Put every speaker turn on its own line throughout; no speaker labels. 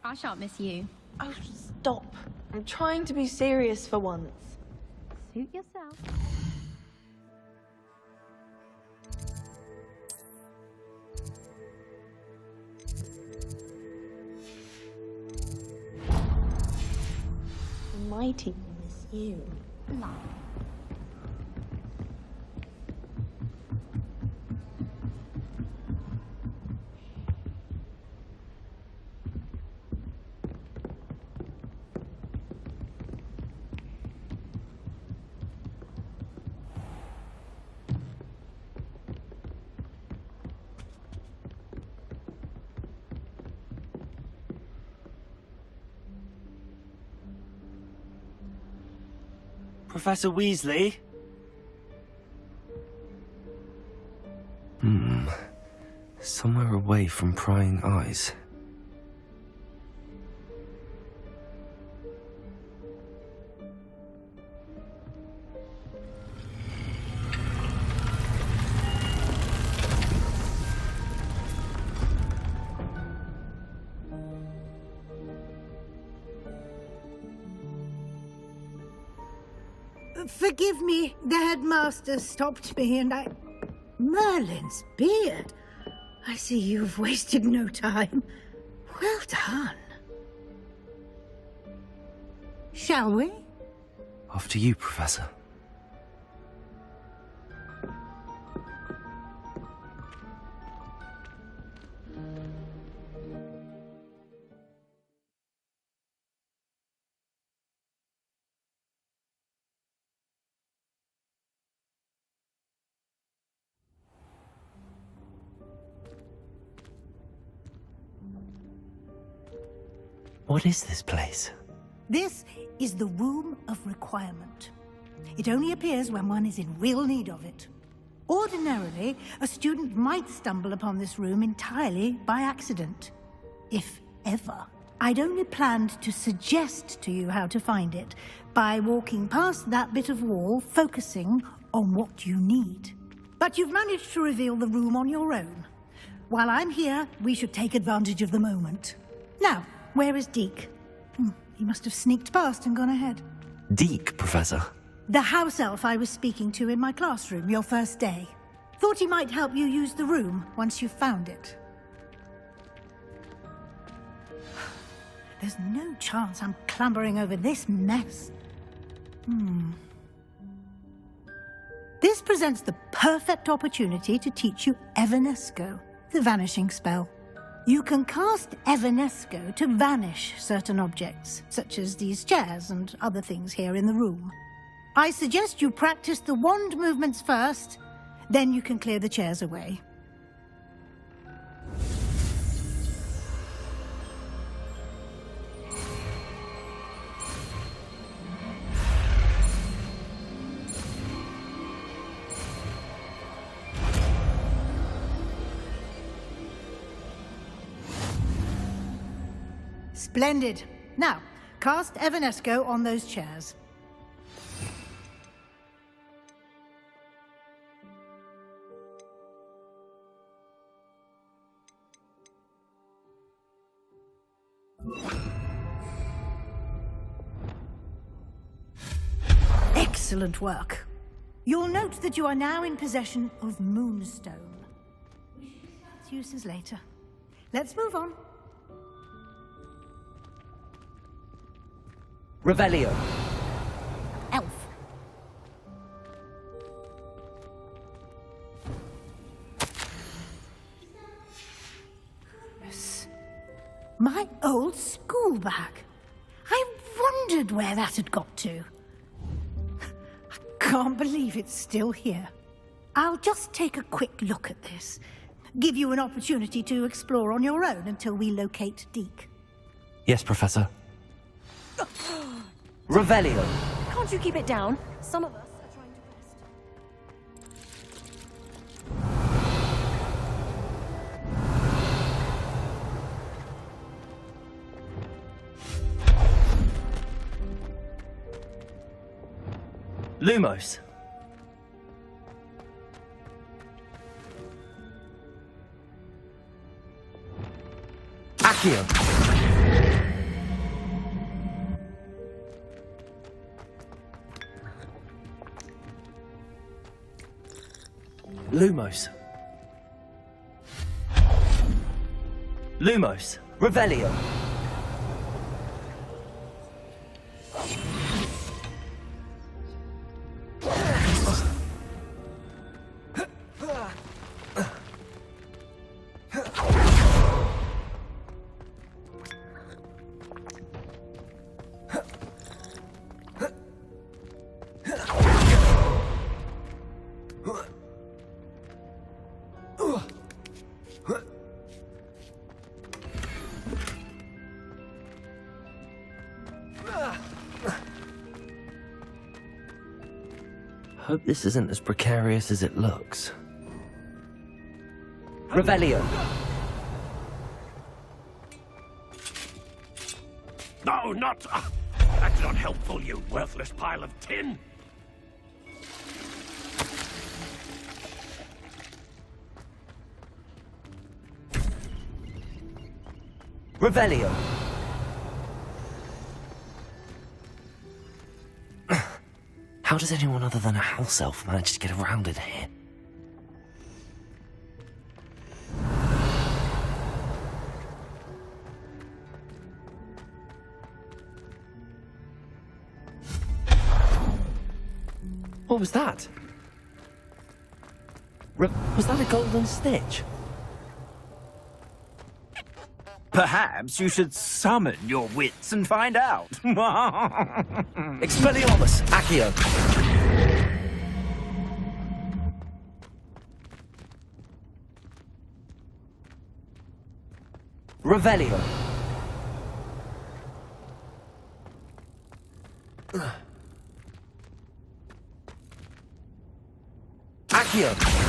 I shan't miss you.
Oh, stop. I'm trying to be serious for once.
Suit yourself.
My team will miss you.
Lie.
Professor Weasley?
Somewhere away from prying eyes.
Forgive me, the headmaster stopped me and I... Merlin's beard. I see you've wasted no time. Well done. Shall we?
After you, Professor. What is this place?
This is the Room of Requirement. It only appears when one is in real need of it. Ordinarily, a student might stumble upon this room entirely by accident. If ever. I'd only planned to suggest to you how to find it by walking past that bit of wall, focusing on what you need. But you've managed to reveal the room on your own. While I'm here, we should take advantage of the moment. Now, where is Deke? He must have sneaked past and gone ahead.
Deke, Professor.
The house elf I was speaking to in my classroom your first day. Thought he might help you use the room once you've found it. There's no chance I'm clambering over this mess. This presents the perfect opportunity to teach you Evanesco, the vanishing spell. You can cast Evanesco to vanish certain objects, such as these chairs and other things here in the room. I suggest you practice the wand movements first, then you can clear the chairs away. Splendid. Now, cast Evanesco on those chairs. Excellent work. You'll note that you are now in possession of Moonstone. We should discuss its uses later. Let's move on.
Revelio.
Elf. Yes. My old school bag. I wondered where that had got to. I can't believe it's still here. I'll just take a quick look at this. Give you an opportunity to explore on your own until we locate Deke.
Yes, Professor.
Revelio.
Can't you keep it down? Some of us are trying to rest.
Lumos. Accio.
Lumos. Lumos. Revelio. Hope this isn't as precarious as it looks. Revelio.
No, not... that's not helpful, you worthless pile of tin!
Revelio. How does anyone other than a house elf manage to get around in here? What was that? Was that a golden stitch?
Perhaps you should summon your wits and find out.
Expelliarmus! Accio! Revelio! Accio!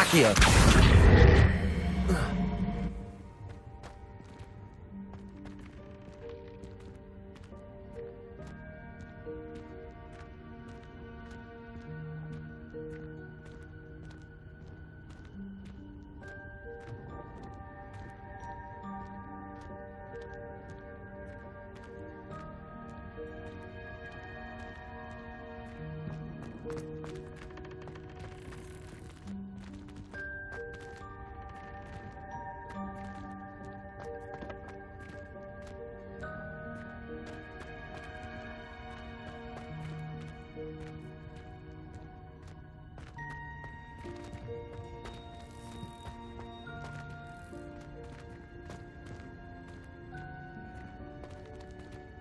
Accio!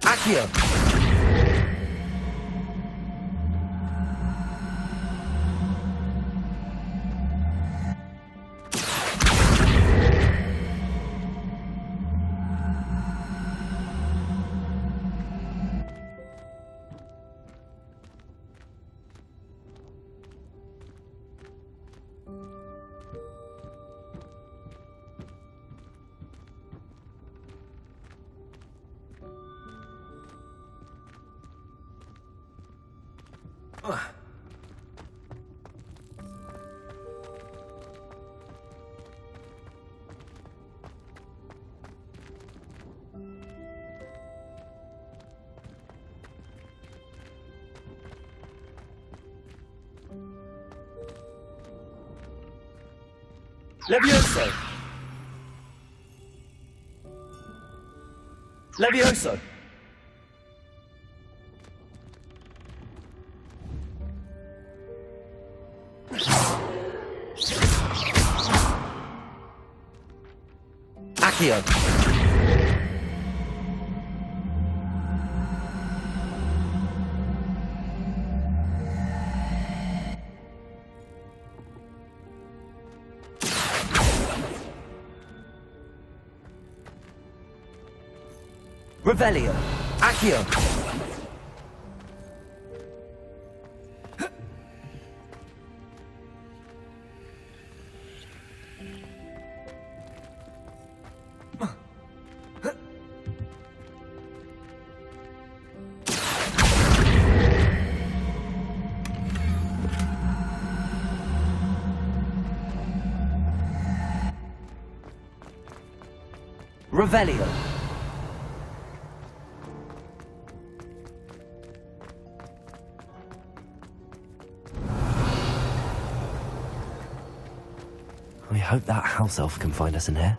Accio! Levioso! Levioso! Accio! Revelio! Accio! Revelio. I hope that house elf can find us in here.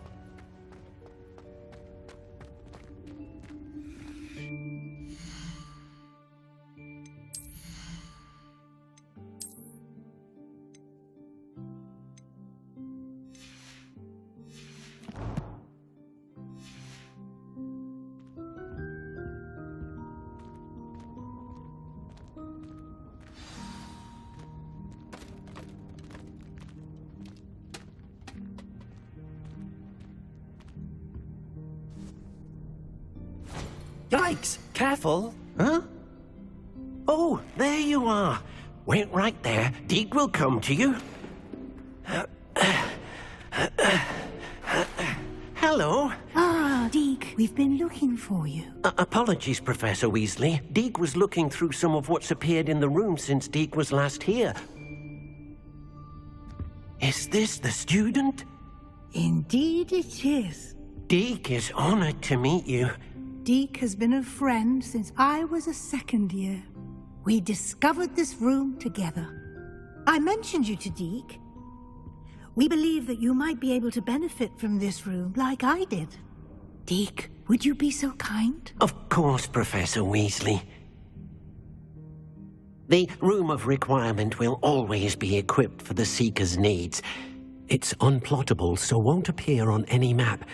Yikes! Careful! Huh? Oh, there you are. Wait right there. Deke will come to you. Hello.
Ah, Deke, we've been looking for you.
Apologies, Professor Weasley. Deke was looking through some of what's appeared in the room since Deke was last here. Is this the student?
Indeed it is.
Deke is honored to meet you.
Deke has been a friend since I was a second year. We discovered this room together. I mentioned you to Deke. We believe that you might be able to benefit from this room like I did. Deke, would you be so kind?
Of course, Professor Weasley. The Room of Requirement will always be equipped for the Seeker's needs. It's unplottable, so won't appear on any map.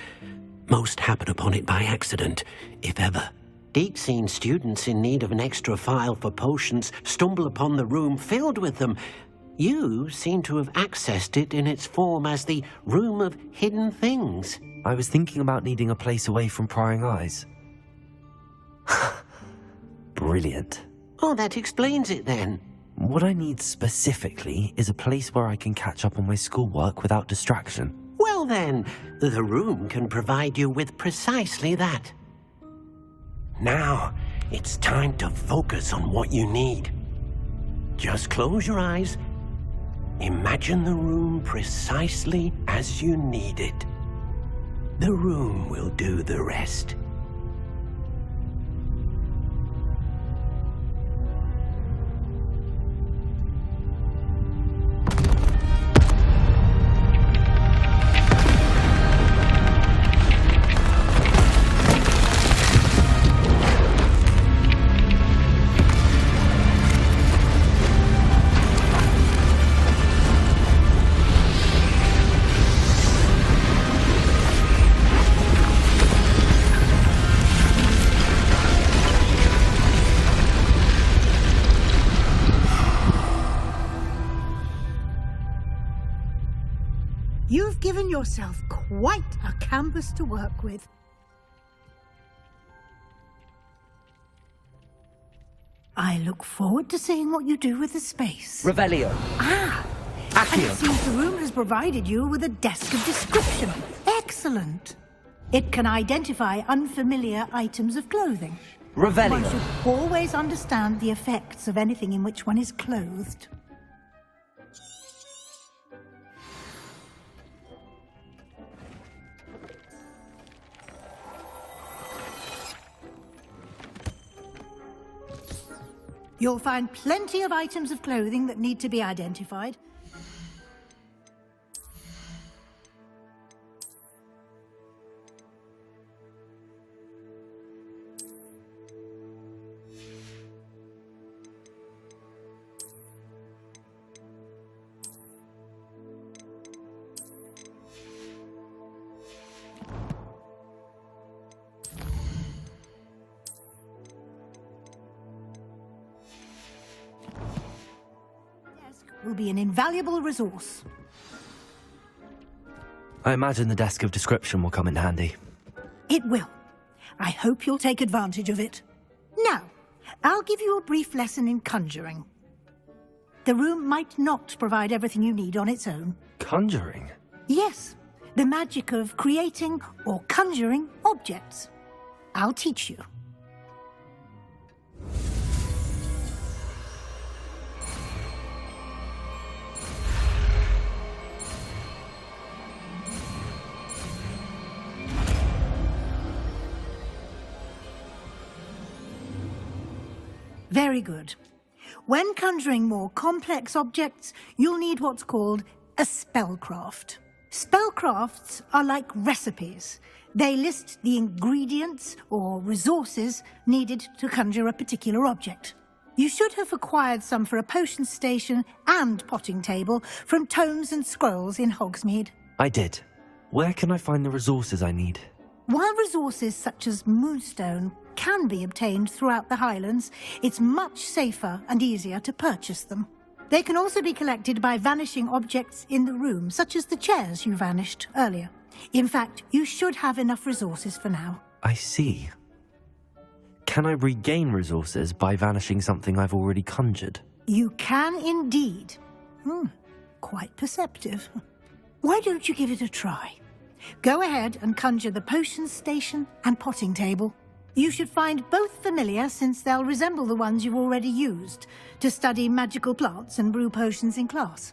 Most happen upon it by accident, if ever. Deke's seen students in need of an extra file for potions stumble upon the room filled with them. You seem to have accessed it in its form as the Room of Hidden Things.
I was thinking about needing a place away from prying eyes. Brilliant.
Oh, that explains it then.
What I need specifically is a place where I can catch up on my schoolwork without distraction.
Well then, the room can provide you with precisely that. Now, it's time to focus on what you need. Just close your eyes. Imagine the room precisely as you need it. The room will do the rest.
You've given yourself quite a canvas to work with. I look forward to seeing what you do with the space.
Revelio.
Ah! And
Accio.
it seems the room has provided you with a desk of description. Excellent. It can identify unfamiliar items of clothing.
Revelio.
One should always understand the effects of anything in which one is clothed. You'll find plenty of items of clothing that need to be identified. Will be an invaluable resource.
I imagine the desk of description will come in handy.
It will. I hope you'll take advantage of it. Now, I'll give you a brief lesson in conjuring. The room might not provide everything you need on its own.
Conjuring?
Yes, the magic of creating or conjuring objects. I'll teach you. Very good. When conjuring more complex objects, you'll need what's called a spellcraft. Spellcrafts are like recipes. They list the ingredients or resources needed to conjure a particular object. You should have acquired some for a potion station and potting table from tomes and scrolls in Hogsmeade.
I did. Where can I find the resources I need?
While resources such as moonstone can be obtained throughout the Highlands, it's much safer and easier to purchase them. They can also be collected by vanishing objects in the room, such as the chairs you vanished earlier. In fact, you should have enough resources for now.
I see. Can I regain resources by vanishing something I've already conjured?
You can indeed. Quite perceptive. Why don't you give it a try? Go ahead and conjure the potion station and potting table. You should find both familiar, since they'll resemble the ones you've already used to study magical plants and brew potions in class.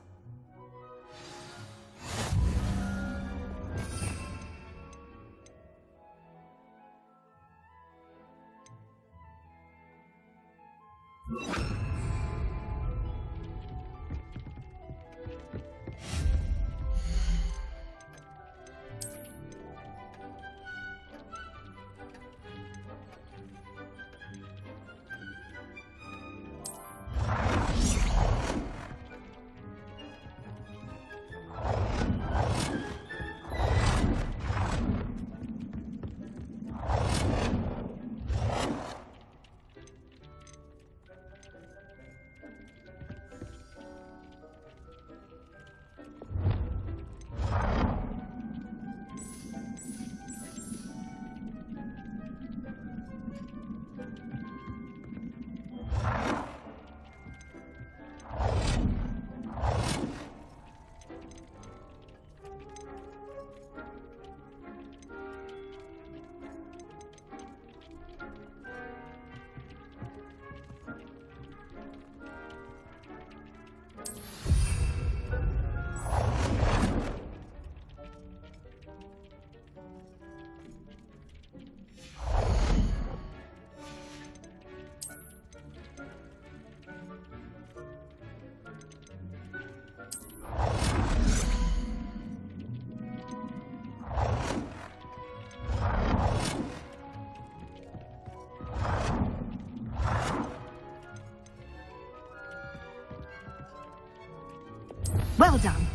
Well done.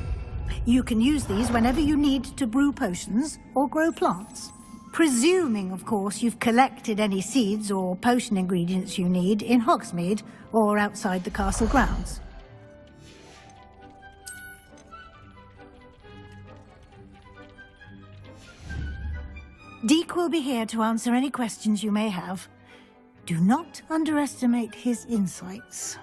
You can use these whenever you need to brew potions or grow plants. Presuming, of course, you've collected any seeds or potion ingredients you need in Hogsmeade or outside the castle grounds. Deke will be here to answer any questions you may have. Do not underestimate his insights.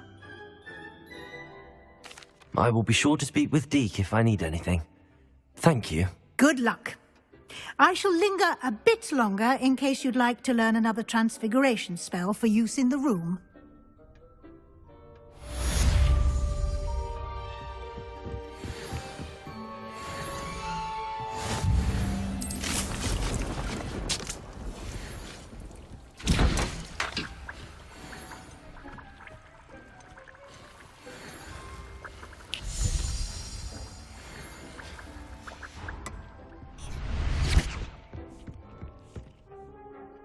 I will be sure to speak with Deke if I need anything. Thank you.
Good luck. I shall linger a bit longer in case you'd like to learn another transfiguration spell for use in the room.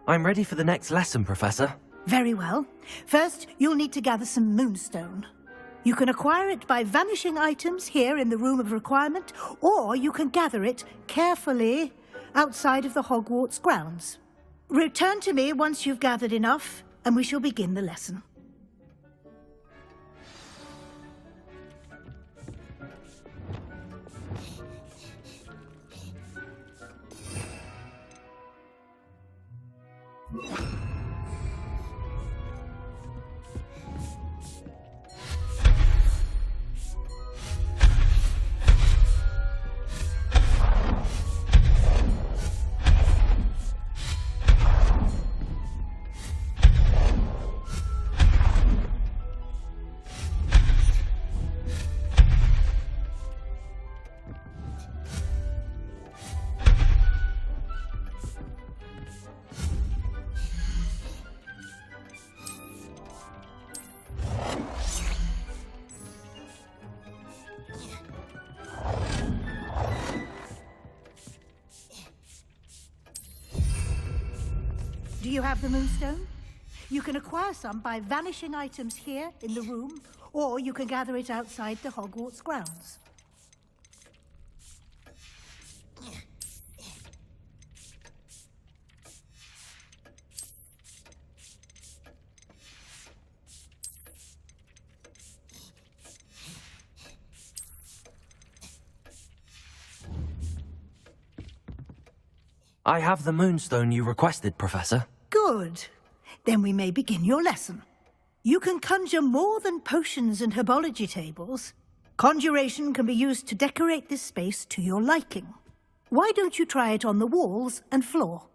I'm ready for the next lesson, Professor.
Very well. First, you'll need to gather some moonstone. You can acquire it by vanishing items here in the Room of Requirement, or you can gather it carefully outside of the Hogwarts grounds. Return to me once you've gathered enough, and we shall begin the lesson. Do you have the Moonstone? You can acquire some by vanishing items here in the room, or you can gather it outside the Hogwarts grounds.
I have the Moonstone you requested, Professor.
Good. Then we may begin your lesson. You can conjure more than potions and herbology tables. Conjuration can be used to decorate this space to your liking. Why don't you try it on the walls and floor?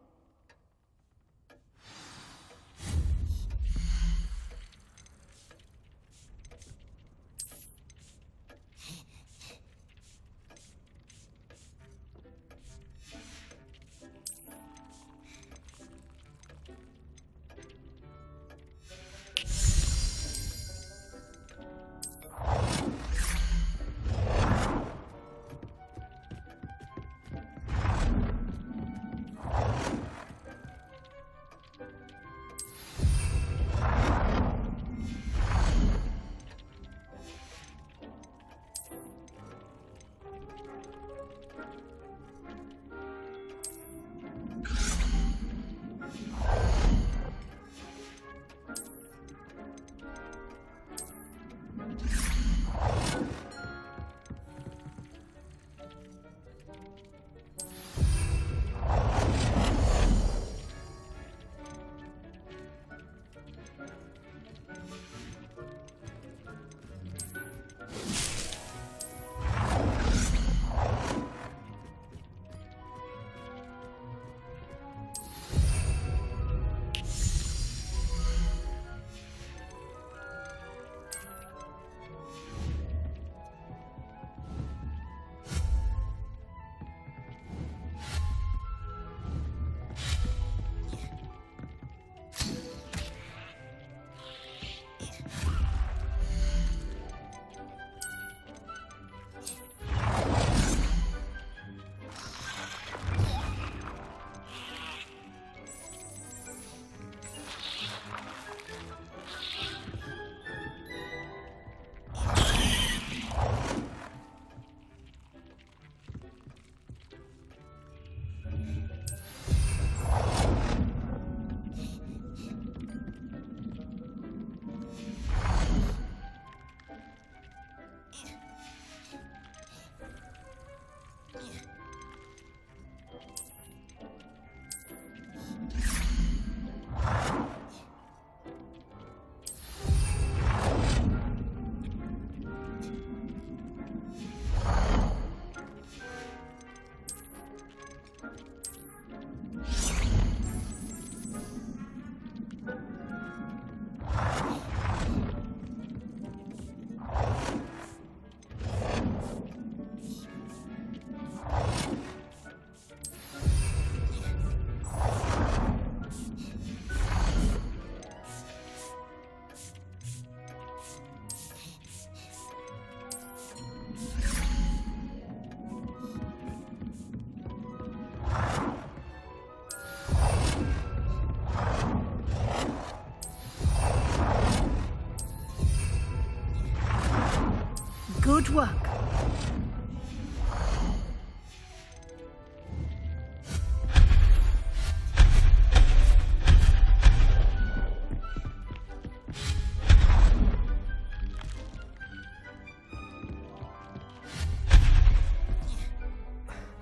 Good work.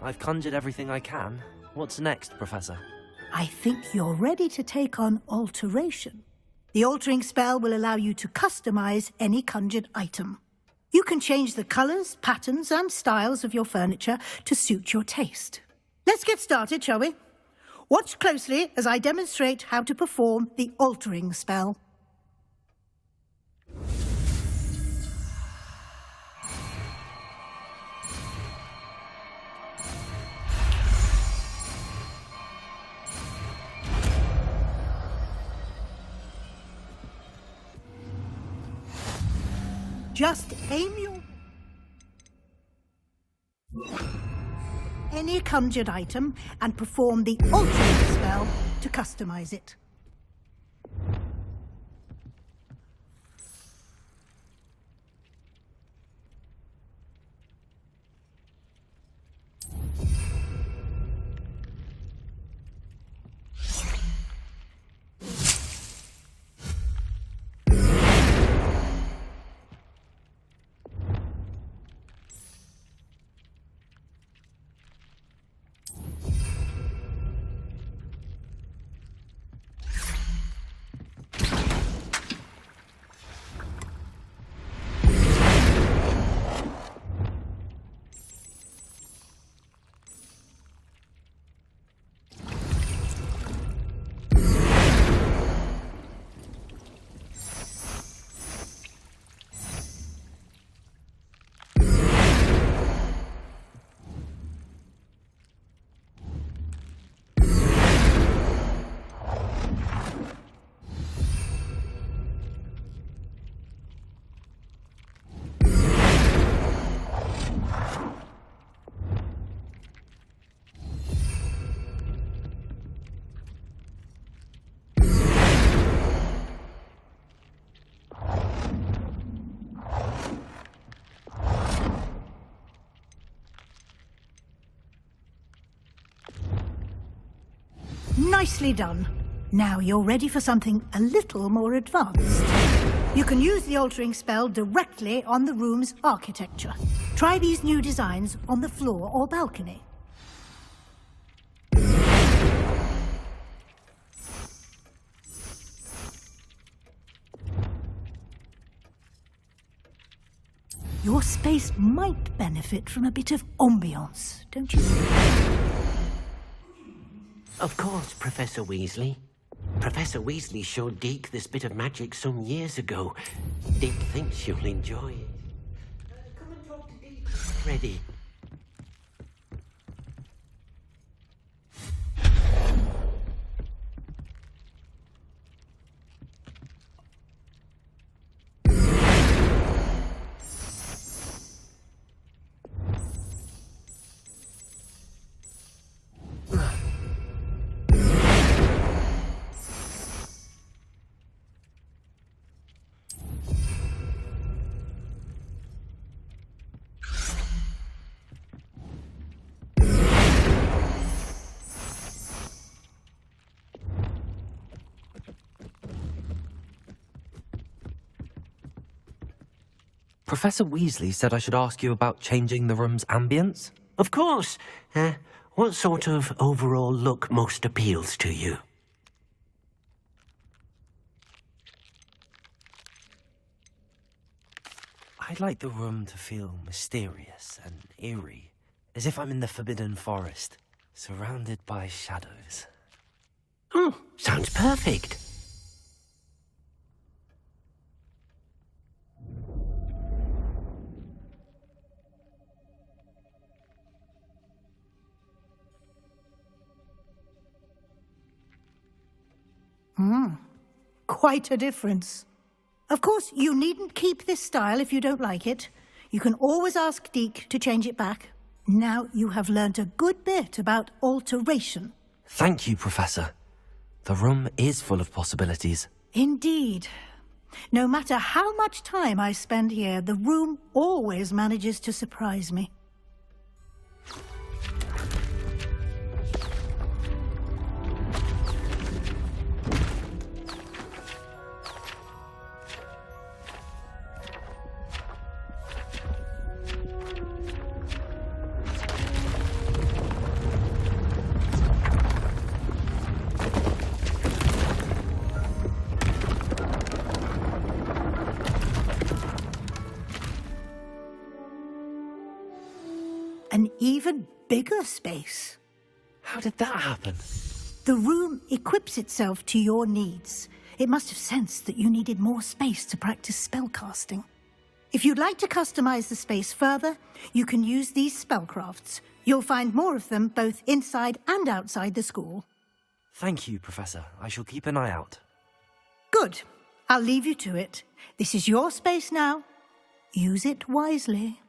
I've conjured everything I can. What's next, Professor?
I think you're ready to take on alteration. The altering spell will allow you to customize any conjured item. You can change the colors, patterns, and styles of your furniture to suit your taste. Let's get started, shall we? Watch closely as I demonstrate how to perform the altering spell. Just aim any conjured item and perform the altering spell to customize it. Nicely done. Now you're ready for something a little more advanced. You can use the altering spell directly on the room's architecture. Try these new designs on the floor or balcony. Your space might benefit from a bit of ambiance, don't you think?
Of course, Professor Weasley. Professor Weasley showed Deke this bit of magic some years ago. Deke thinks you'll enjoy it. Come and talk to Deke. Ready.
Professor Weasley said I should ask you about changing the room's ambience.
Of course. What sort of overall look most appeals to you?
I'd like the room to feel mysterious and eerie, as if I'm in the Forbidden Forest, surrounded by shadows.
Oh, sounds perfect.
Quite a difference. Of course, you needn't keep this style if you don't like it. You can always ask Deke to change it back. Now you have learnt a good bit about alteration.
Thank you, Professor. The room is full of possibilities.
Indeed. No matter how much time I spend here, the room always manages to surprise me. An even bigger space.
How did that happen?
The room equips itself to your needs. It must have sensed that you needed more space to practice spellcasting. If you'd like to customize the space further, you can use these spellcrafts. You'll find more of them both inside and outside the school.
Thank you, Professor. I shall keep an eye out.
Good. I'll leave you to it. This is your space now. Use it wisely.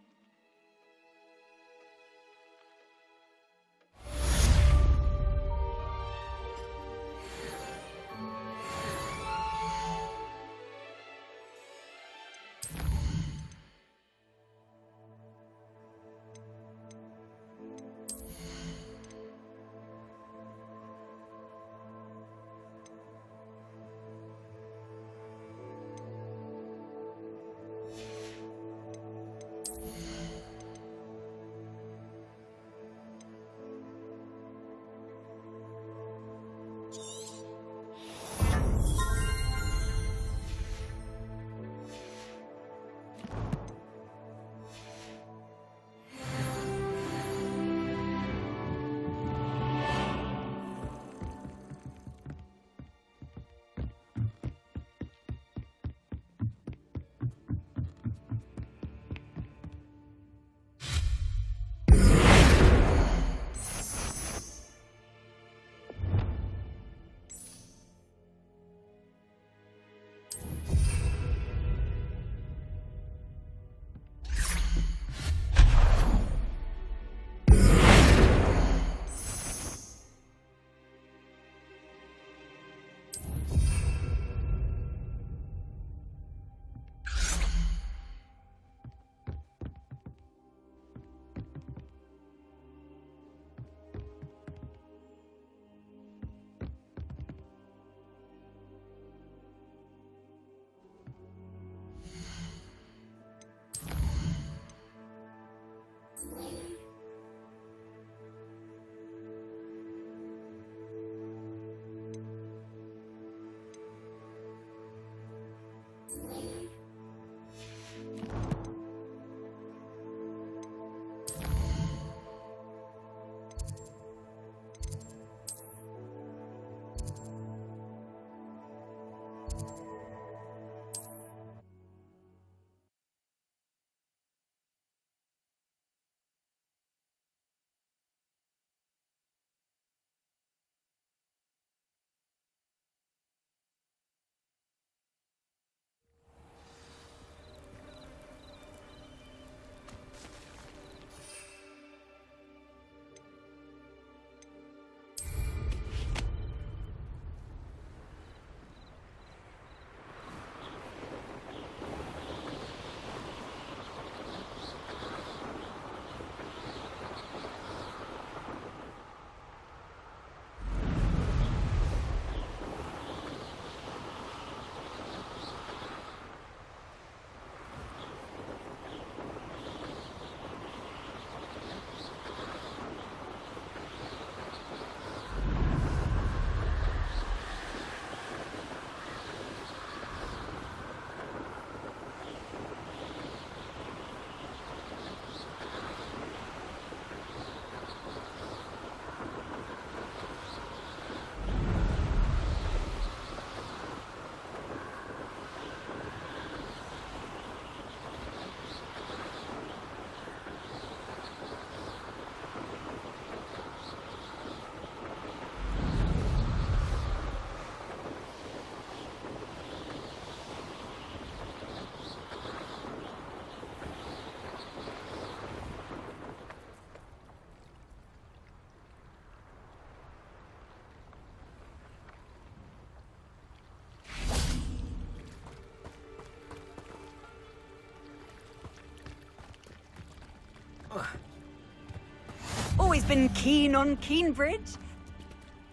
Always been keen on Keenbridge.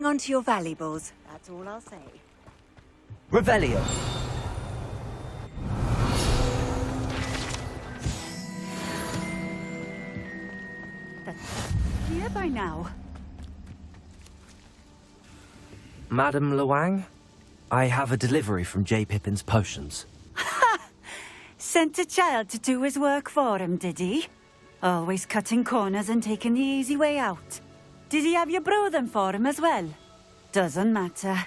On to your valuables, that's all I'll say.
Revelio.
That's here by now.
Madam Luang, I have a delivery from J. Pippin's Potions.
Sent a child to do his work for him, did he? Always cutting corners and taking the easy way out. Did he have you brew them for him as well? Doesn't matter.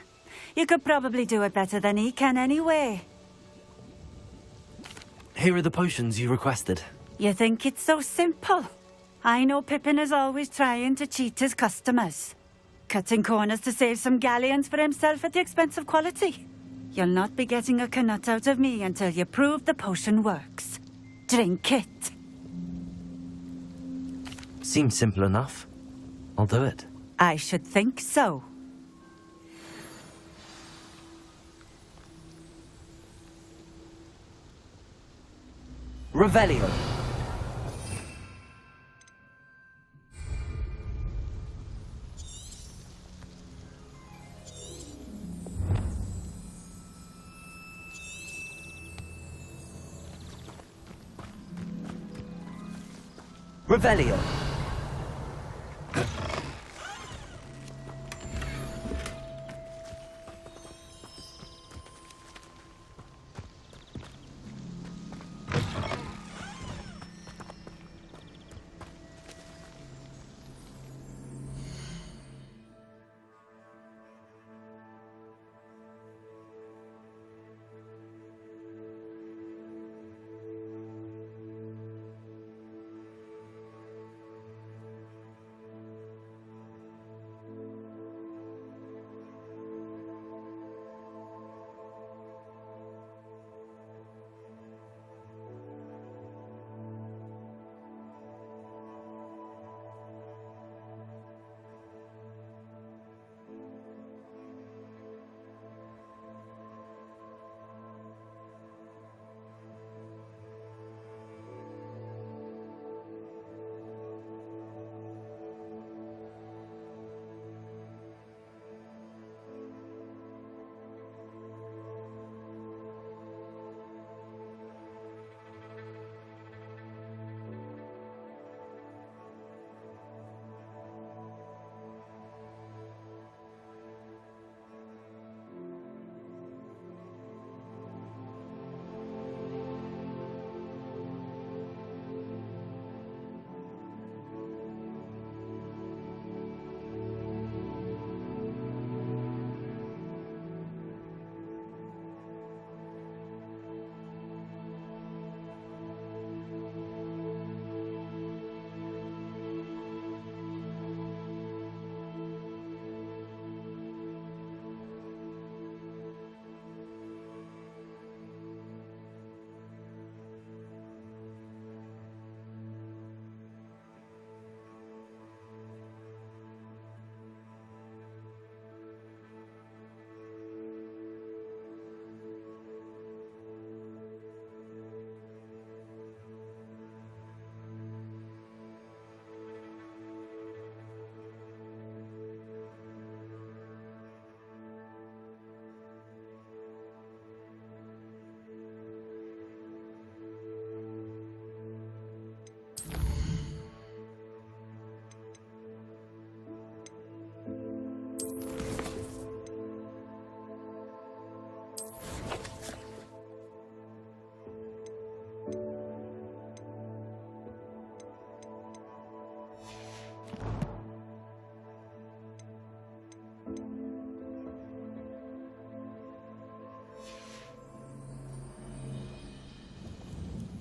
You could probably do it better than he can anyway.
Here are the potions you requested.
You think it's so simple? I know Pippin is always trying to cheat his customers. Cutting corners to save some galleons for himself at the expense of quality. You'll not be getting a canut out of me until you prove the potion works. Drink it.
Seems simple enough. I'll do it.
I should think so.
Revelio. Revelio.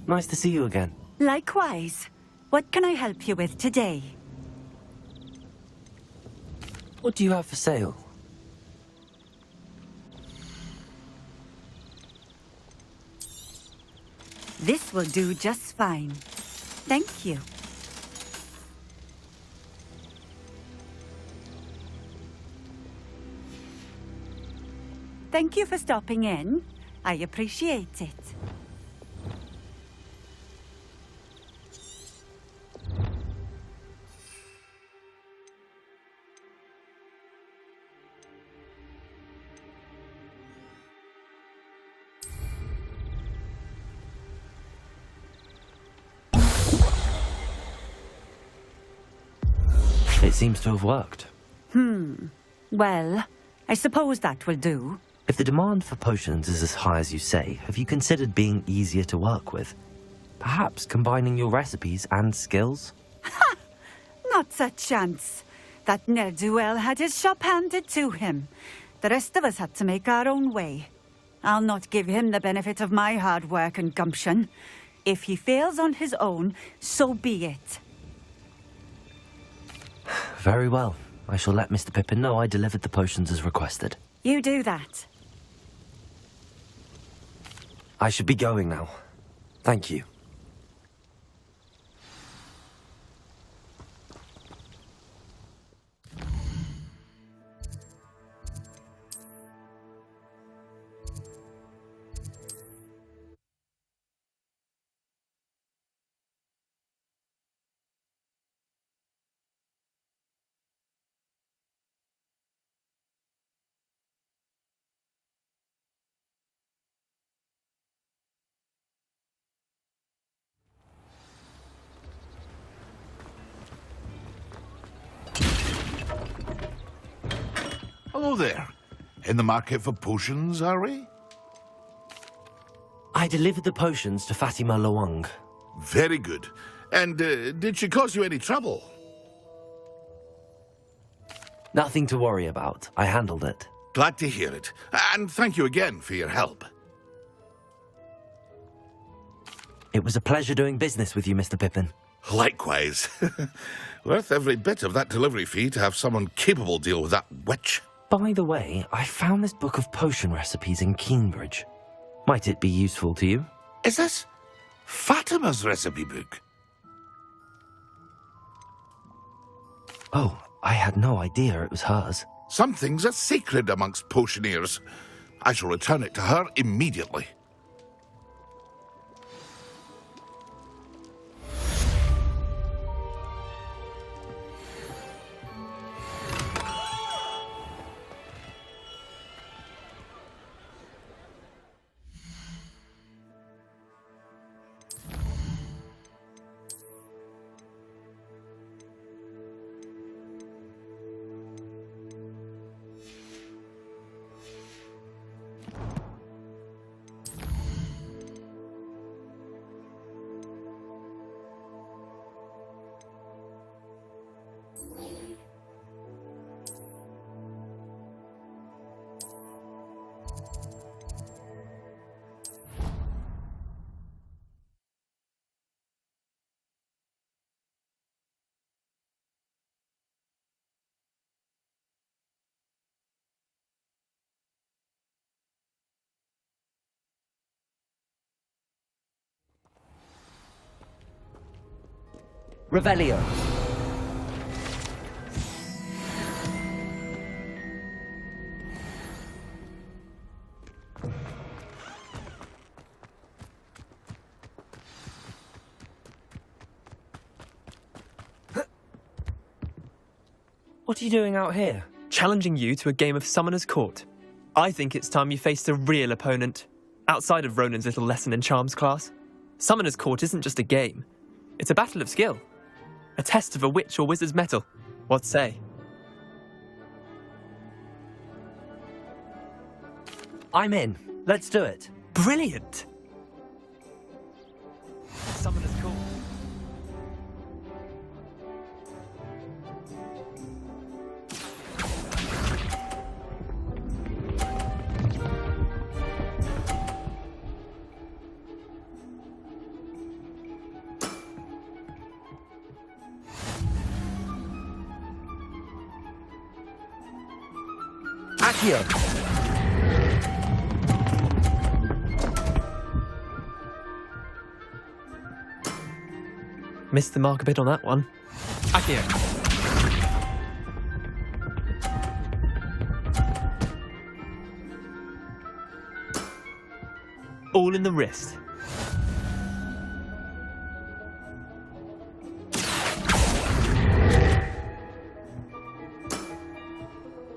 Nice to see you again.
Likewise. What can I help you with today?
What do you have for sale?
This will do just fine. Thank you. Thank you for stopping in. I appreciate it.
It seems to have worked.
Well, I suppose that will do.
If the demand for potions is as high as you say, have you considered being easier to work with? Perhaps combining your recipes and skills?
Not a chance. That ne'er-do-well had his shop handed to him. The rest of us had to make our own way. I'll not give him the benefit of my hard work and gumption. If he fails on his own, so be it.
Very well. I shall let Mr. Pippin know I delivered the potions as requested.
You do that.
I should be going now. Thank you.
Hello there. In the market for potions, are we?
I delivered the potions to Fatima Lawang.
Very good. And did she cause you any trouble?
Nothing to worry about. I handled it.
Glad to hear it. And thank you again for your help.
It was a pleasure doing business with you, Mr. Pippin.
Likewise. Worth every bit of that delivery fee to have someone capable deal with that witch.
By the way, I found this book of potion recipes in Keenbridge. Might it be useful to you?
Is this Fatima's recipe book?
Oh, I had no idea it was hers.
Some things are sacred amongst potioneers. I shall return it to her immediately.
Revelio. What are you doing out here?
Challenging you to a game of Summoner's Court. I think it's time you faced a real opponent, outside of Ronan's little lesson in charms class. Summoner's Court isn't just a game. It's a battle of skill. A test of a witch or wizard's mettle. What say?
I'm in. Let's do it.
Brilliant! Summoner's Court.
Accio.
Missed the mark a bit on that one. Accio. All in the wrist.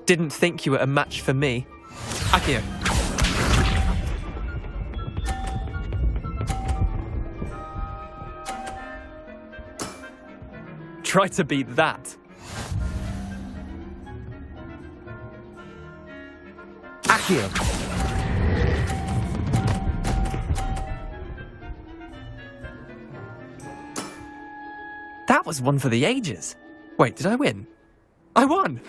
Didn't think you were a match for me. Accio. Try to beat that.
Accio.
That was one for the ages. Wait, did I win? I won!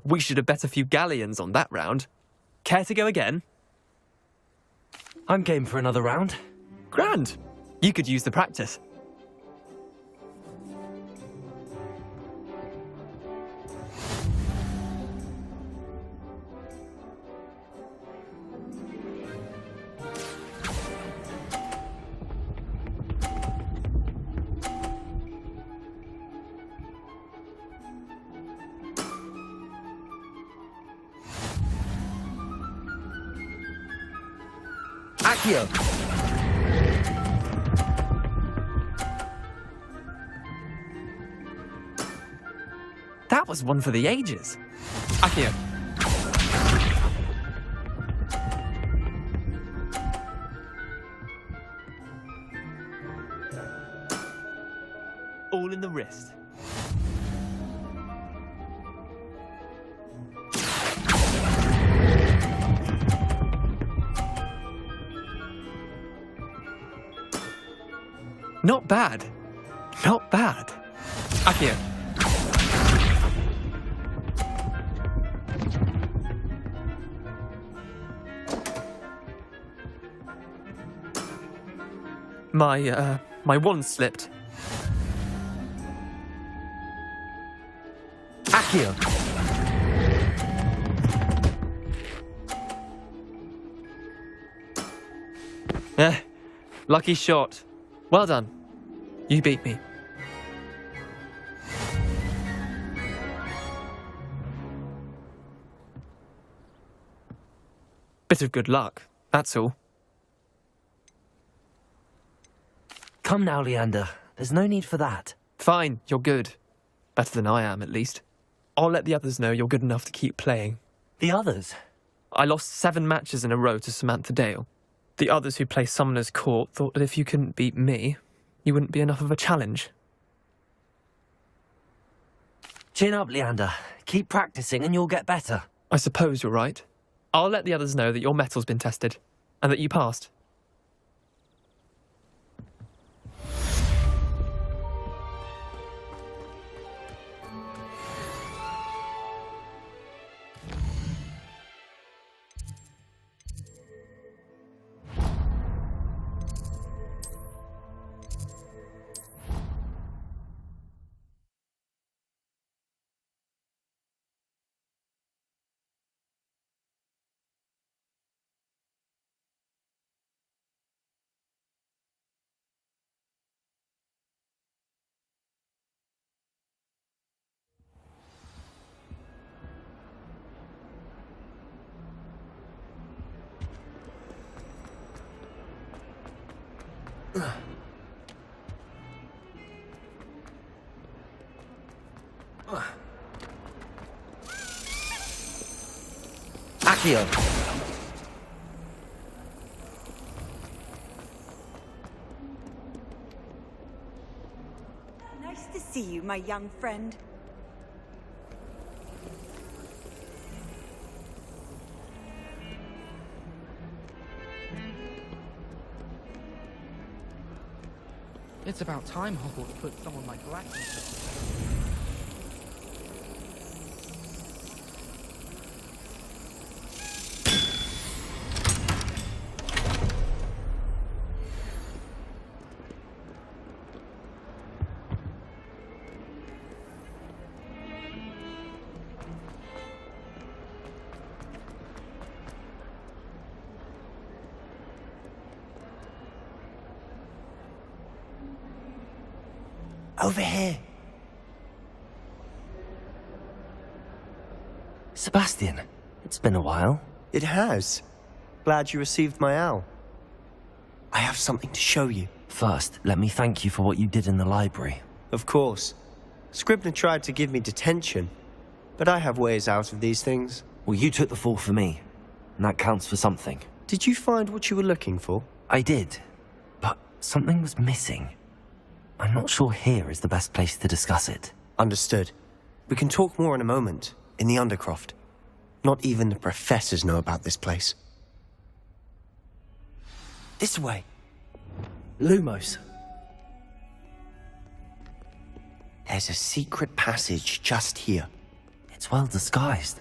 We should have bet a few galleons on that round. Care to go again?
I'm game for another round.
Grand. You could use the practice.
Accio.
That was one for the ages. Accio. All in the wrist. Not bad. Not bad. Accio. My wand slipped.
Accio.
Lucky shot. Well done. You beat me. Bit of good luck, that's all.
Come now, Leander. There's no need for that.
Fine, you're good. Better than I am, at least. I'll let the others know you're good enough to keep playing.
The others?
I lost 7 matches in a row to Samantha Dale. The others who play Summoner's Court thought that if you couldn't beat me, you wouldn't be enough of a challenge.
Chin up, Leander. Keep practicing and you'll get better.
I suppose you're right. I'll let the others know that your metal's been tested, and that you passed.
Accio.
Nice to see you, my young friend.
It's about time Hogwarts put someone like Black.
Over here. Sebastian, it's been a while.
It has. Glad you received my owl. I have something to show you.
First, let me thank you for what you did in the library.
Of course. Scribner tried to give me detention, but I have ways out of these things.
Well, you took the fall for me, and that counts for something.
Did you find what you were looking for?
I did, but something was missing. I'm not sure here is the best place to discuss it.
Understood. We can talk more in a moment, in the Undercroft. Not even the professors know about this place. This way.
Lumos.
There's a secret passage just here.
It's well disguised.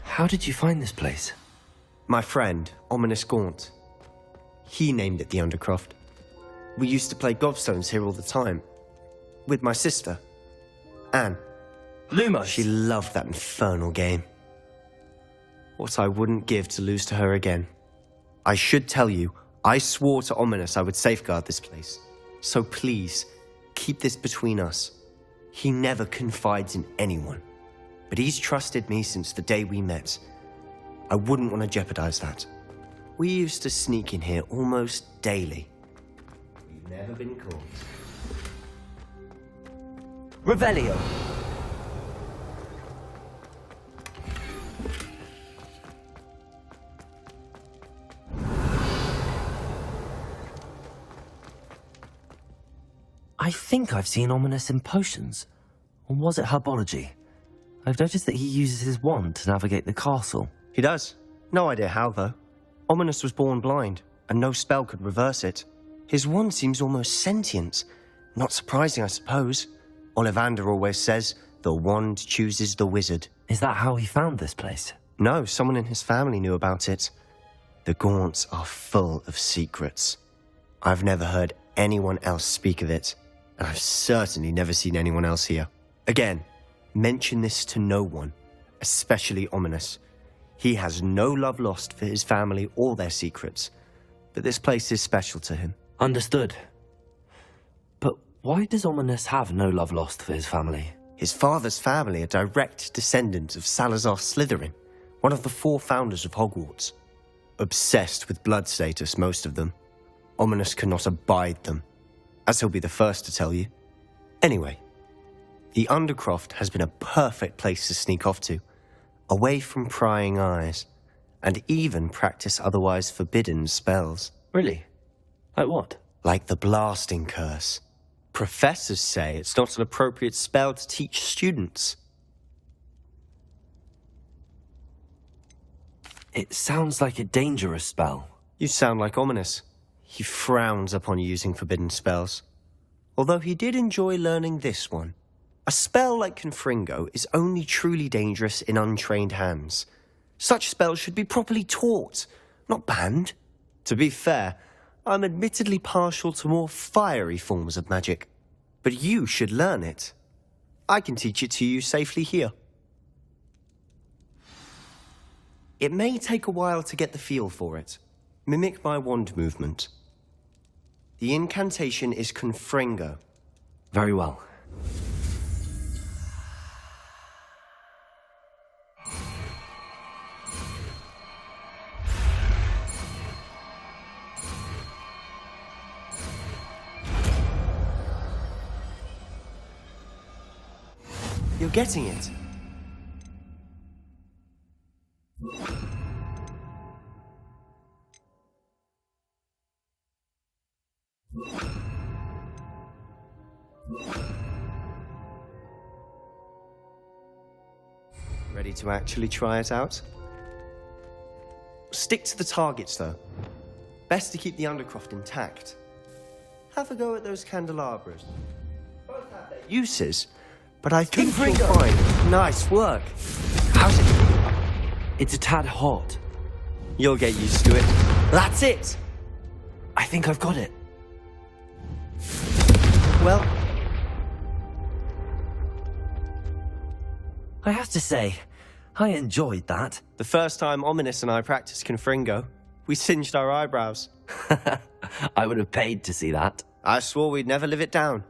How did you find this place?
My friend, Ominous Gaunt. He named it the Undercroft. We used to play gobstones here all the time. With my sister, Anne.
Lumos.
She loved that infernal game. What I wouldn't give to lose to her again. I should tell you, I swore to Ominous I would safeguard this place. So please, keep this between us. He never confides in anyone. But he's trusted me since the day we met. I wouldn't want to jeopardize that. We used to sneak in here almost daily. We've never been caught.
Revelio. I think I've seen Ominous in potions. Or was it herbology? I've noticed that he uses his wand to navigate the castle.
He does. No idea how, though. Ominous was born blind, and no spell could reverse it. His wand seems almost sentient. Not surprising, I suppose. Ollivander always says, the wand chooses the wizard.
Is that how he found this place?
No, someone in his family knew about it. The Gaunts are full of secrets. I've never heard anyone else speak of it, and I've certainly never seen anyone else here. Again, mention this to no one, especially Ominous. He has no love lost for his family or their secrets, but this place is special to him.
Understood. But why does Ominous have no love lost for his family?
His father's family are direct descendants of Salazar Slytherin, one of the 4 founders of Hogwarts. Obsessed with blood status, most of them. Ominous cannot abide them, as he'll be the first to tell you. Anyway, the Undercroft has been a perfect place to sneak off to, away from prying eyes, and even practice otherwise forbidden spells.
Really? Like what?
Like the blasting curse. Professors say it's not an appropriate spell to teach students.
It sounds like a dangerous spell.
You sound like Ominous. He frowns upon using forbidden spells. Although he did enjoy learning this one. A spell like Confringo is only truly dangerous in untrained hands. Such spells should be properly taught, not banned. To be fair, I'm admittedly partial to more fiery forms of magic. But you should learn it. I can teach it to you safely here. It may take a while to get the feel for it. Mimic my wand movement. The incantation is Confringo.
Very well.
You're getting it. Ready to actually try it out? Stick to the targets, though. Best to keep the Undercroft intact. Have a go at those candelabras. Both have their uses, but I think you'll find... Nice work.
How's it? It's a tad hot.
You'll get used to it. That's it!
I think I've got it.
Well...
I have to say, I enjoyed that.
The first time Ominous and I practiced Confringo, we singed our eyebrows.
I would have paid to see that.
I swore we'd never live it down.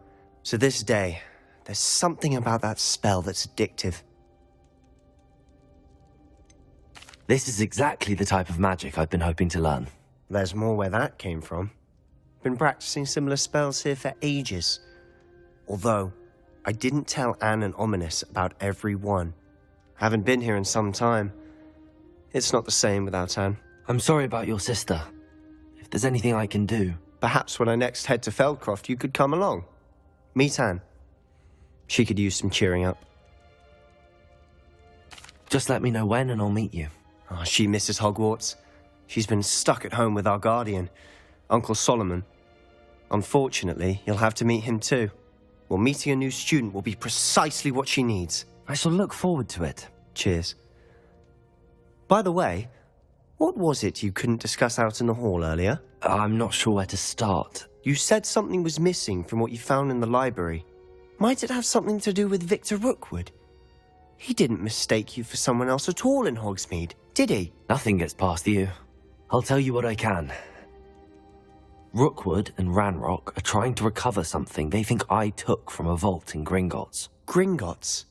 To this day, there's something about that spell that's addictive.
This is exactly the type of magic I've been hoping to learn.
There's more where that came from. been practicing similar spells here for ages. Although, I didn't tell Anne and Ominous about every one. Haven't been here in some time. It's not the same without Anne.
I'm sorry about your sister. If there's anything I can do...
Perhaps when I next head to Feldcroft, you could come along. Meet Anne. She could use some cheering up.
Just let me know when and I'll meet you.
Oh, she misses Hogwarts. She's been stuck at home with our guardian, Uncle Solomon. Unfortunately, you'll have to meet him too. Well, meeting a new student will be precisely what she needs.
I shall look forward to it.
Cheers. By the way, what was it you couldn't discuss out in the hall earlier?
I'm not sure where to start.
You said something was missing from what you found in the library. Might it have something to do with Victor Rookwood? He didn't mistake you for someone else at all in Hogsmeade, did he?
Nothing gets past you. I'll tell you what I can. Rookwood and Ranrock are trying to recover something they think I took from a vault in Gringotts.
Gringotts?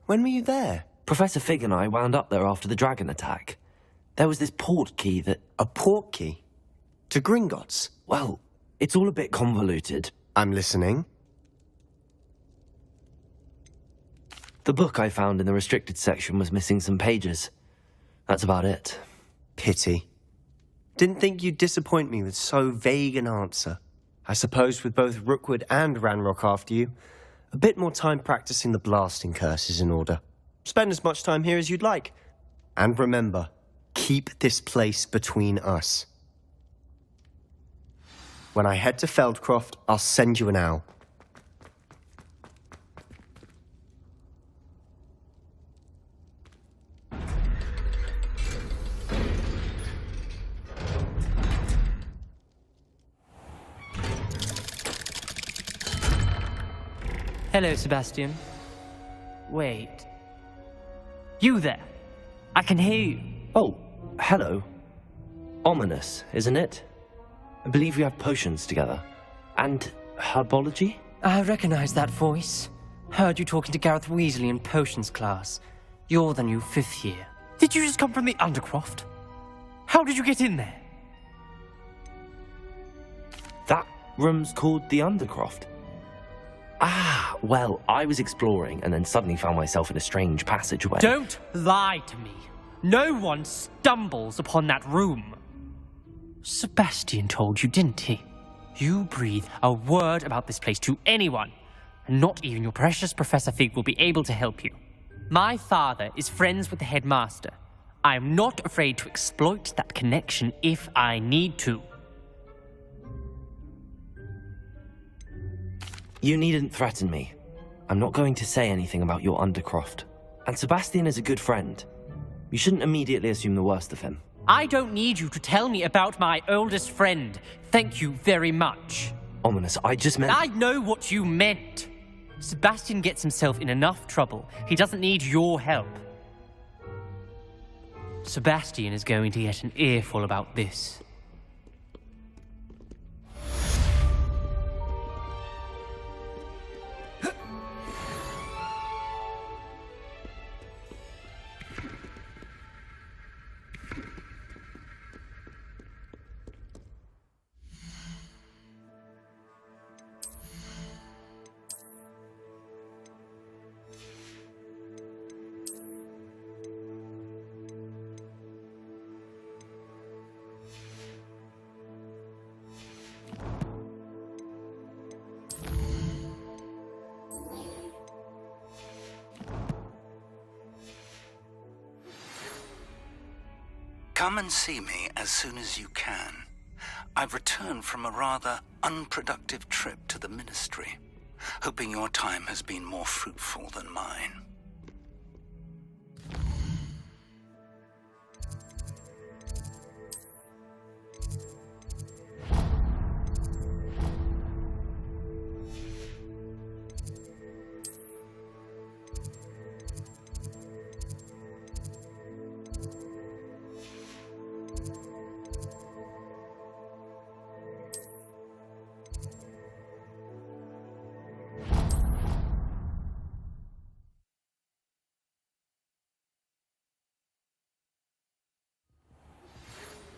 When were you there?
Professor Fig and I wound up there after the dragon attack. There was this port key that...
A port key? To Gringotts?
Well, it's all a bit convoluted.
I'm listening.
The book I found in the restricted section was missing some pages. That's about it.
Pity. Didn't think you'd disappoint me with so vague an answer. I suppose with both Rookwood and Ranrock after you, a bit more time practicing the blasting curse is in order. Spend as much time here as you'd like. And remember, keep this place between us. When I head to Feldcroft, I'll send you an owl.
Hello, Sebastian. Wait. You there? I can hear you.
Oh, hello. Ominous, isn't it? I believe we have potions together. And herbology?
I recognize that voice. Heard you talking to Gareth Weasley in potions class. You're the new 5th year. Did you just come from the Undercroft? How did you get in there?
That room's called the Undercroft. Ah, well, I was exploring and then suddenly found myself in a strange passageway.
Don't lie to me. No one stumbles upon that room. Sebastian told you, didn't he? You breathe a word about this place to anyone, and not even your precious Professor Fig will be able to help you. My father is friends with the headmaster. I am not afraid to exploit that connection if I need to.
You needn't threaten me. I'm not going to say anything about your Undercroft. And Sebastian is a good friend. You shouldn't immediately assume the worst of him.
I don't need you to tell me about my oldest friend. Thank you very much.
Ominous, I just meant...
I know what you meant. Sebastian gets himself in enough trouble. He doesn't need your help. Sebastian is going to get an earful about this.
Come and see me as soon as you can. I've returned from a rather unproductive trip to the Ministry, hoping your time has been more fruitful than mine.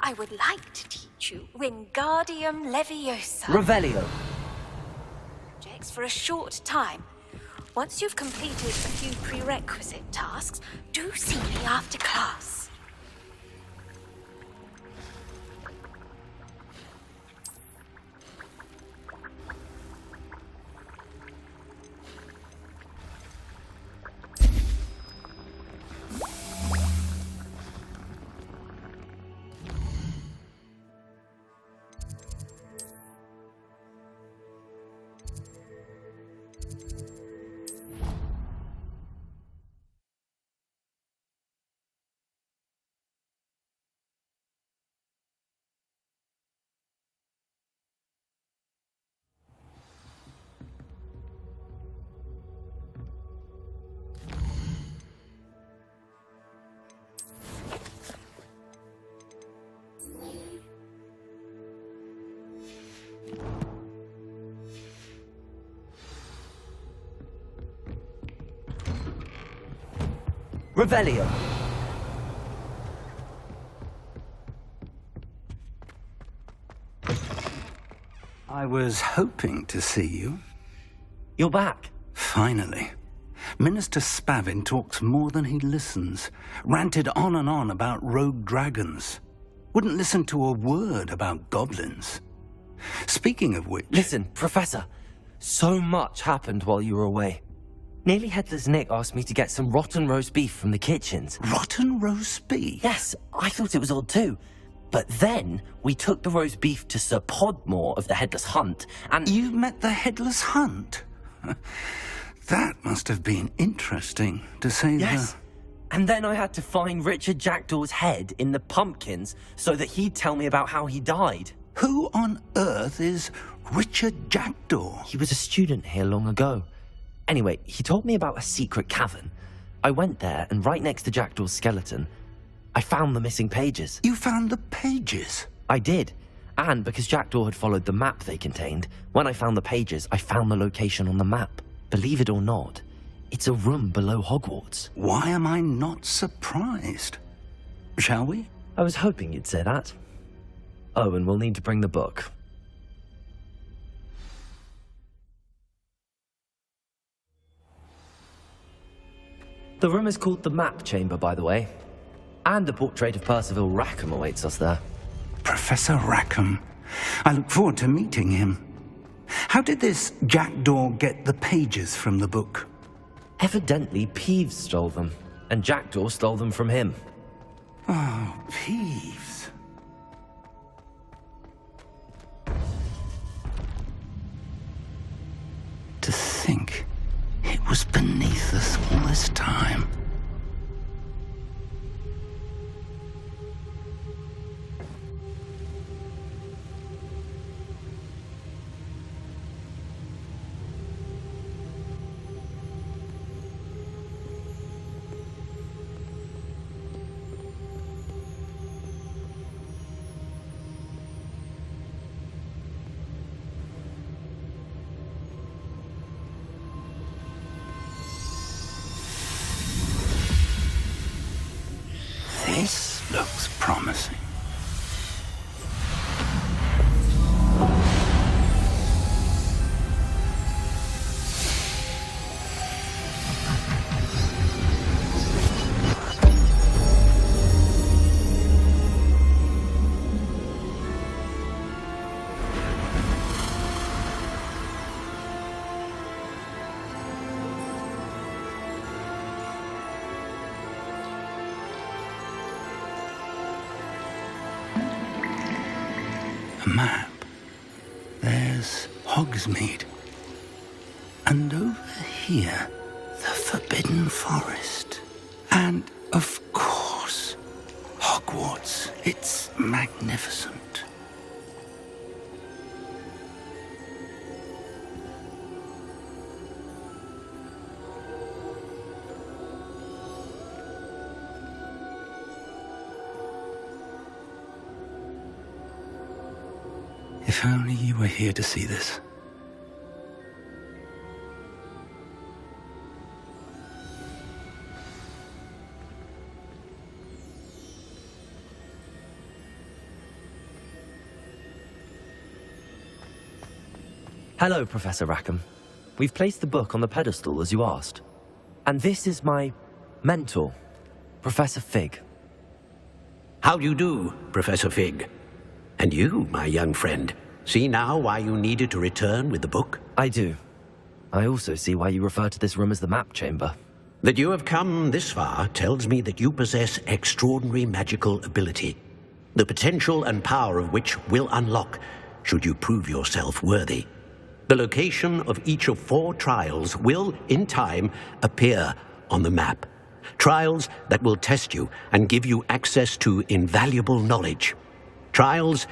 I would like to teach you Wingardium Leviosa.
Revelio.
Subjects for a short time. Once you've completed a few prerequisite tasks, do see me after class.
Revelio.
I was hoping to see you.
You're back.
Finally. Minister Spavin talks more than he listens. Ranted on and on about rogue dragons. Wouldn't listen to a word about goblins. Speaking of which...
Listen, Professor. So much happened while you were away. Nearly Headless Nick asked me to get some rotten roast beef from the kitchens.
Rotten roast beef?
Yes, I thought it was odd too. But then we took the roast beef to Sir Podmore of the Headless Hunt, and...
You met the Headless Hunt? That must have been interesting, to say
Yes. And then I had to find Richard Jackdaw's head in the pumpkins so that he'd tell me about how he died.
Who on earth is Richard Jackdaw?
He was a student here long ago. Anyway, he told me about a secret cavern. I went there, and right next to Jackdaw's skeleton, I found the missing pages.
You found the pages?
I did. And because Jackdaw had followed the map they contained, when I found the pages, I found the location on the map. Believe it or not, it's a room below Hogwarts.
Why am I not surprised? Shall we?
I was hoping you'd say that. Oh, and we'll need to bring the book. The room is called the Map Chamber, by the way. And a portrait of Percival Rackham awaits us there.
Professor Rackham. I look forward to meeting him. How did this Jackdaw get the pages from the book?
Evidently, Peeves stole them, and Jackdaw stole them from him.
Oh, Peeves. To think it was beneath us all this time. This looks promising. A map. There's Hogsmeade. And over here, the Forbidden Forest. And, of course, Hogwarts. It's magnificent. If only you were here to see this.
Hello, Professor Rackham. We've placed the book on the pedestal as you asked. And this is my mentor, Professor Fig.
How do you do, Professor Fig? And you, my young friend, see now why you needed to return with the book?
I do. I also see why you refer to this room as the map chamber.
That you have come this far tells me that you possess extraordinary magical ability, the potential and power of which will unlock should you prove yourself worthy. The location of each of 4 trials will, in time, appear on the map. Trials that will test you and give you access to invaluable knowledge. Trials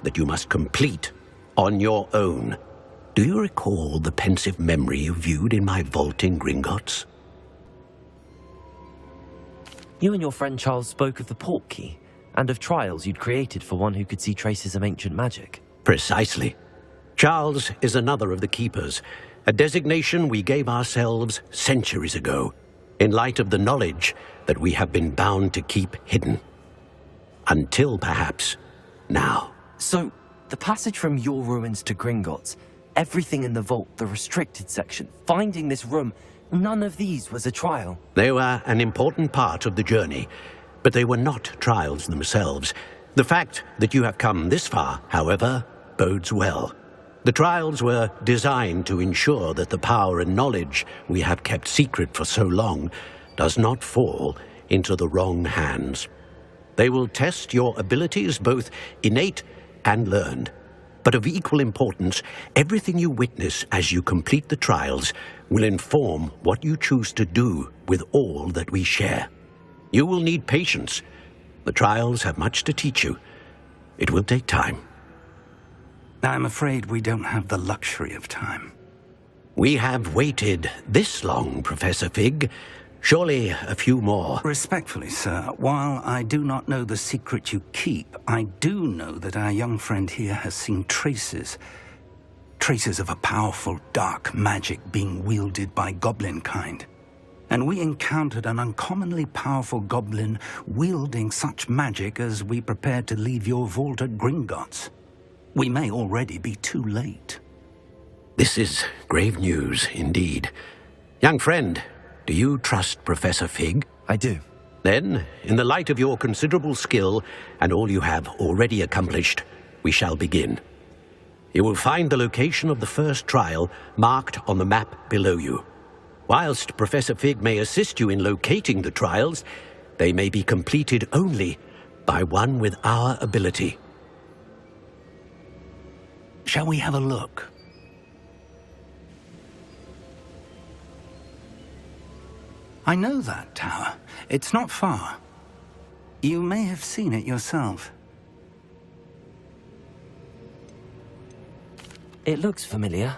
that you must complete on your own. Do you recall the pensive memory you viewed in my vault in Gringotts?
You and your friend Charles spoke of the port key, and of trials you'd created for one who could see traces of ancient magic.
Precisely. Charles is another of the Keepers, a designation we gave ourselves centuries ago, in light of the knowledge that we have been bound to keep hidden. Until, perhaps, now.
So, the passage from your ruins to Gringotts, everything in the vault, the restricted section, finding this room, none of these was a trial.
They were an important part of the journey, but they were not trials themselves. The fact that you have come this far, however, bodes well. The trials were designed to ensure that the power and knowledge we have kept secret for so long does not fall into the wrong hands. They will test your abilities, both innate and learned. But of equal importance, everything you witness as you complete the trials will inform what you choose to do with all that we share. You will need patience. The trials have much to teach you. It will take time.
I'm afraid we don't have the luxury of time.
We have waited this long, Professor Fig. Surely a few more.
Respectfully, sir, while I do not know the secret you keep, I do know that our young friend here has seen traces of a powerful dark magic being wielded by goblin kind. And we encountered an uncommonly powerful goblin wielding such magic as we prepared to leave your vault at Gringotts. We may already be too late.
This is grave news, indeed. Young friend, do you trust Professor Fig?
I do.
Then, in the light of your considerable skill and all you have already accomplished, we shall begin. You will find the location of the first trial marked on the map below you. Whilst Professor Fig may assist you in locating the trials, they may be completed only by one with our ability.
Shall we have a look? I know that tower. It's not far. You may have seen it yourself.
It looks familiar.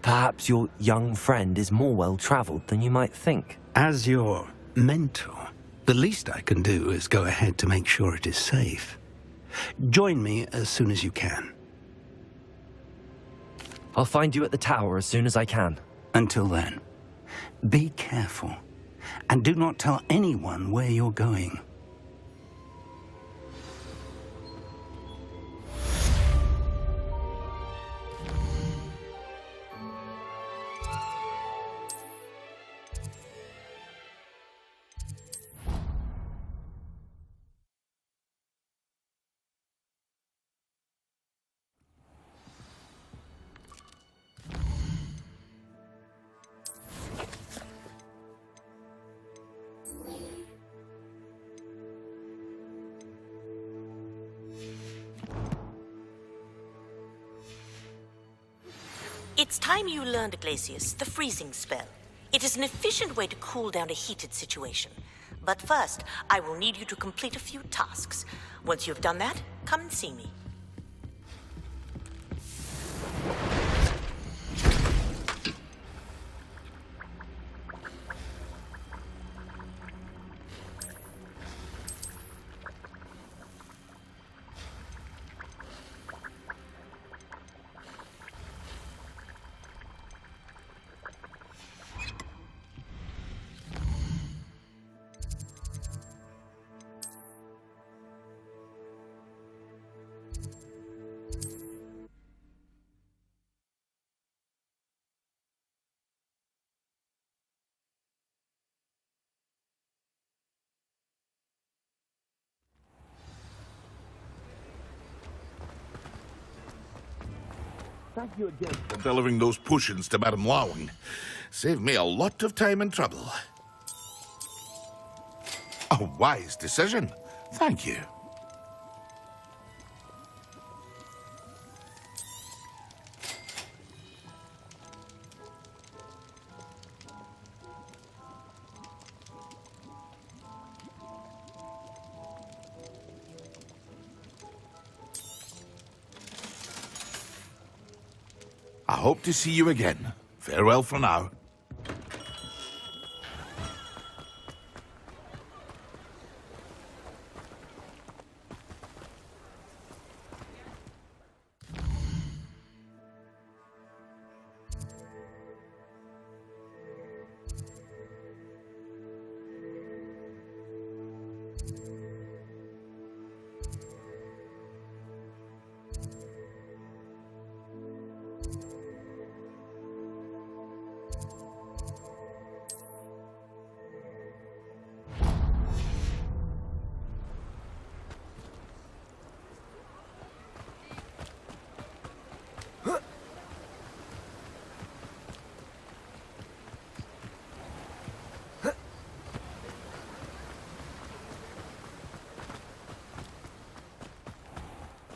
Perhaps your young friend is more well-traveled than you might think.
As your mentor, the least I can do is go ahead to make sure it is safe. Join me as soon as you can.
I'll find you at the tower as soon as I can.
Until then, be careful, and do not tell anyone where you're going.
It's time you learned, Glacius, the freezing spell. It is an efficient way to cool down a heated situation. But first, I will need you to complete a few tasks. Once you've done that, come and see me.
Thank you again for delivering those potions to Madame Lawing. Saved me a lot of time and trouble. A wise decision. Thank you. I hope to see you again. Farewell for now.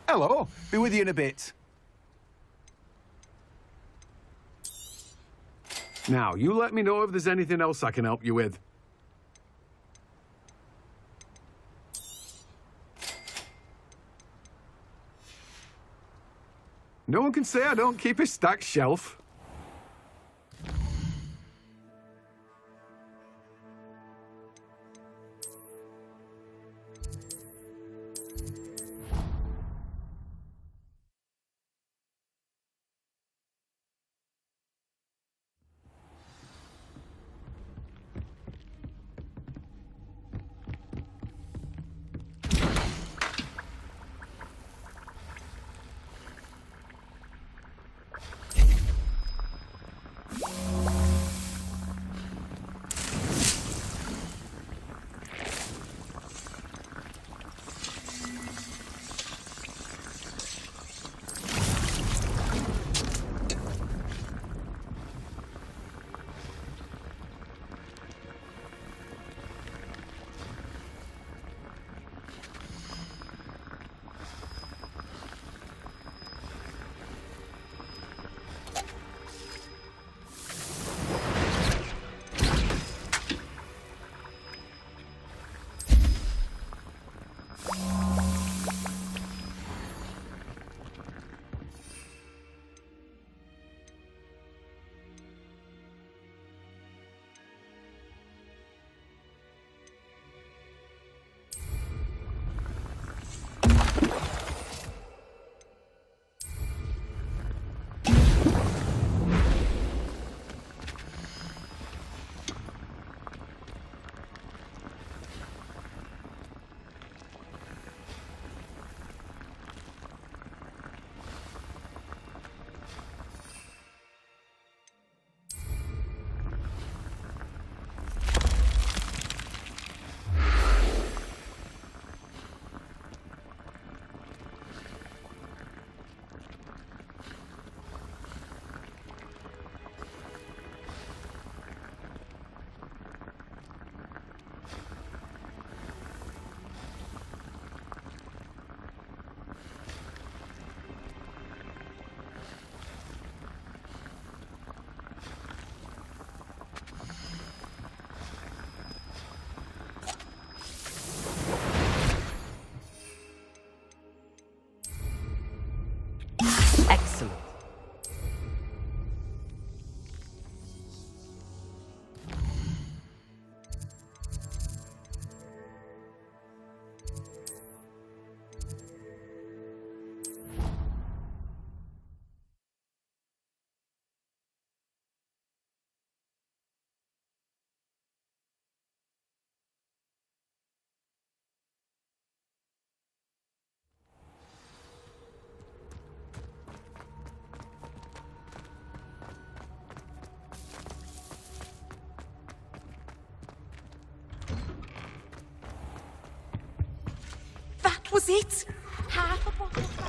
Hello, be with you in a bit.
Now, you let me know if there's anything else I can help you with. No one can say I don't keep a stacked shelf.
Excellent.
Was it? Half a bottle of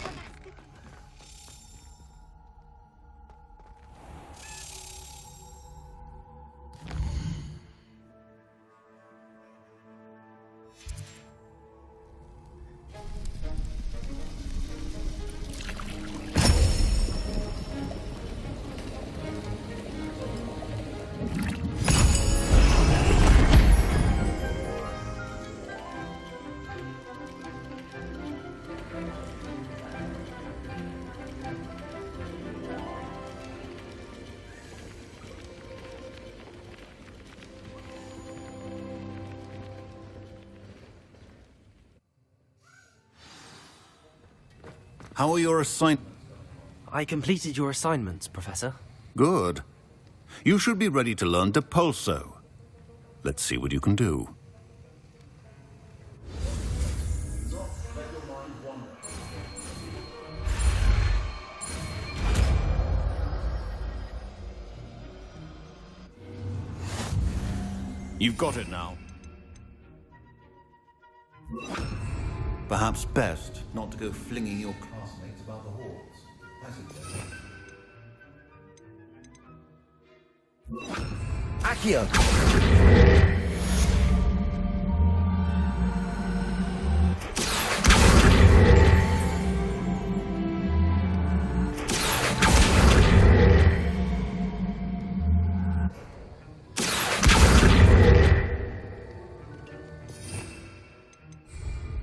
How are your
I completed your assignments, Professor.
Good. You should be ready to learn Depulso. Let's see what you can do. You've got it now. Perhaps best not to go flinging your classmates about the halls.
Accio!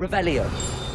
Revelio.